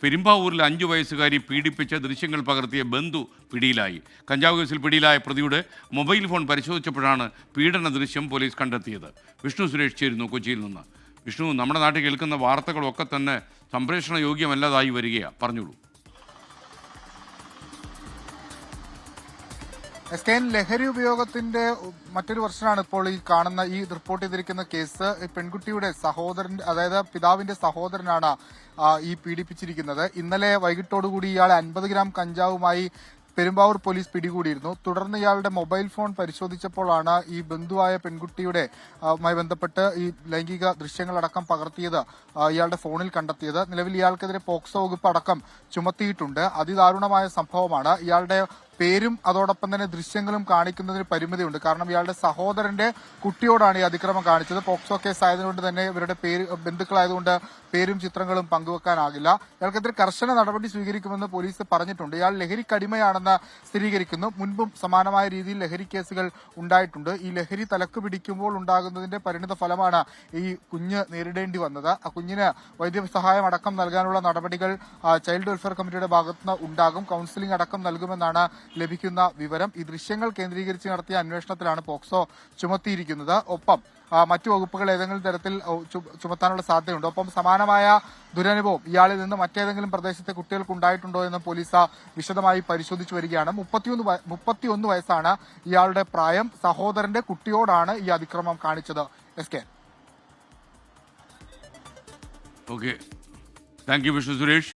പെരുമ്പാവൂരിൽ 5 വയസ്സുകാരി പീഡിപ്പിച്ച ദൃശ്യങ്ങൾ പകർത്തിയ ബന്ധു പിടിയിലായി. കഞ്ചാവ് കേസിൽ പിടിയിലായ പ്രതിയുടെ മൊബൈൽ ഫോൺ പരിശോധിച്ചപ്പോഴാണ് പീഡന ദൃശ്യം പോലീസ് കണ്ടെത്തിയത്. വിഷ്ണു സുരേഷ് ചേരുന്നു കൊച്ചിയിൽ നിന്ന്. വിഷ്ണു, നമ്മുടെ നാട്ടിൽ കേൾക്കുന്ന വാർത്തകളൊക്കെ തന്നെ സംപ്രേഷണ യോഗ്യമല്ലാതായി വരികയാണ്. പറഞ്ഞോളൂ. ലഹരി ഉപയോഗത്തിന്റെ മറ്റൊരു വർഷമാണ് ഇപ്പോൾ ഈ കാണുന്ന ഈ റിപ്പോർട്ട് ചെയ്തിരിക്കുന്ന കേസ്. പെൺകുട്ടിയുടെ സഹോദരൻ, അതായത് പിതാവിന്റെ സഹോദരനാണ് ഈ പീഡിപ്പിച്ചിരിക്കുന്നത്. ഇന്നലെ വൈകിട്ടോടുകൂടി ഇയാളെ 50 ഗ്രാം കഞ്ചാവുമായി പെരുമ്പാവൂർ പോലീസ് പിടികൂടിയിരുന്നു. തുടർന്ന് ഇയാളുടെ മൊബൈൽ ഫോൺ പരിശോധിച്ചപ്പോഴാണ് ഈ ബന്ധുവായ പെൺകുട്ടിയുടെ മായി ബന്ധപ്പെട്ട് ഈ ലൈംഗിക ദൃശ്യങ്ങളടക്കം പകർത്തിയത് ഇയാളുടെ ഫോണിൽ കണ്ടെത്തിയത്. നിലവിൽ ഇയാൾക്കെതിരെ പോക്സോ വകുപ്പ് അടക്കം ചുമത്തിയിട്ടുണ്ട്. അതിദാരുണമായ സംഭവമാണ്. ഇയാളുടെ പേരും അതോടൊപ്പം തന്നെ ദൃശ്യങ്ങളും കാണിക്കുന്നതിന് പരിമിതിയുണ്ട്. കാരണം ഇയാളുടെ സഹോദരന്റെ കുട്ടിയോടാണ് ഈ അതിക്രമം കാണിച്ചത്. പോക്സോ കേസ് ആയതുകൊണ്ട് തന്നെ ഇവരുടെ പേര് ബന്ധുക്കളായതുകൊണ്ട് പേരും ചിത്രങ്ങളും പങ്കുവെക്കാനാകില്ല. ഇയാൾക്കെതിരെ കർശന നടപടി സ്വീകരിക്കുമെന്ന് പോലീസ് പറഞ്ഞിട്ടുണ്ട്. ഇയാൾ ലഹരിക്കടിമയാണെന്ന് സ്ഥിരീകരിക്കുന്നു. മുൻപും സമാനമായ രീതിയിൽ ലഹരി കേസുകൾ ഉണ്ടായിട്ടുണ്ട്. ഈ ലഹരി തലക്ക് പിടിക്കുമ്പോൾ ഉണ്ടാകുന്നതിന്റെ പരിണിത ഫലമാണ് ഈ കുഞ്ഞ് നേരിടേണ്ടി വന്നത്. ആ കുഞ്ഞിന് വൈദ്യസഹായം അടക്കം നൽകാനുള്ള നടപടികൾ ചൈൽഡ് വെൽഫെയർ കമ്മിറ്റിയുടെ ഭാഗത്തുനിന്ന് ഉണ്ടാകും. കൌൺസിലിംഗ് അടക്കം നൽകുമെന്നാണ് ലഭിക്കുന്ന വിവരം. ഈ ദൃശ്യങ്ങൾ കേന്ദ്രീകരിച്ച് നടത്തിയ അന്വേഷണത്തിലാണ് പോക്സോ ചുമത്തിയിരിക്കുന്നത്. ഒപ്പം മറ്റു വകുപ്പുകൾ ഏതെങ്കിലും തരത്തിൽ ചുമത്താനുള്ള സാധ്യതയുണ്ട്. ഒപ്പം സമാനമായ ദുരനുഭവം ഇയാളിൽ നിന്ന് മറ്റേതെങ്കിലും പ്രദേശത്തെ കുട്ടികൾക്ക് ഉണ്ടായിട്ടുണ്ടോ എന്ന് പോലീസ് വിശദമായി പരിശോധിച്ചു വരികയാണ്. 31 വയസ്സാണ് ഇയാളുടെ പ്രായം. സഹോദരന്റെ കുട്ടിയോടാണ് ഈ അതിക്രമം കാണിച്ചത്. Okay, thank you Vishnu Suresh.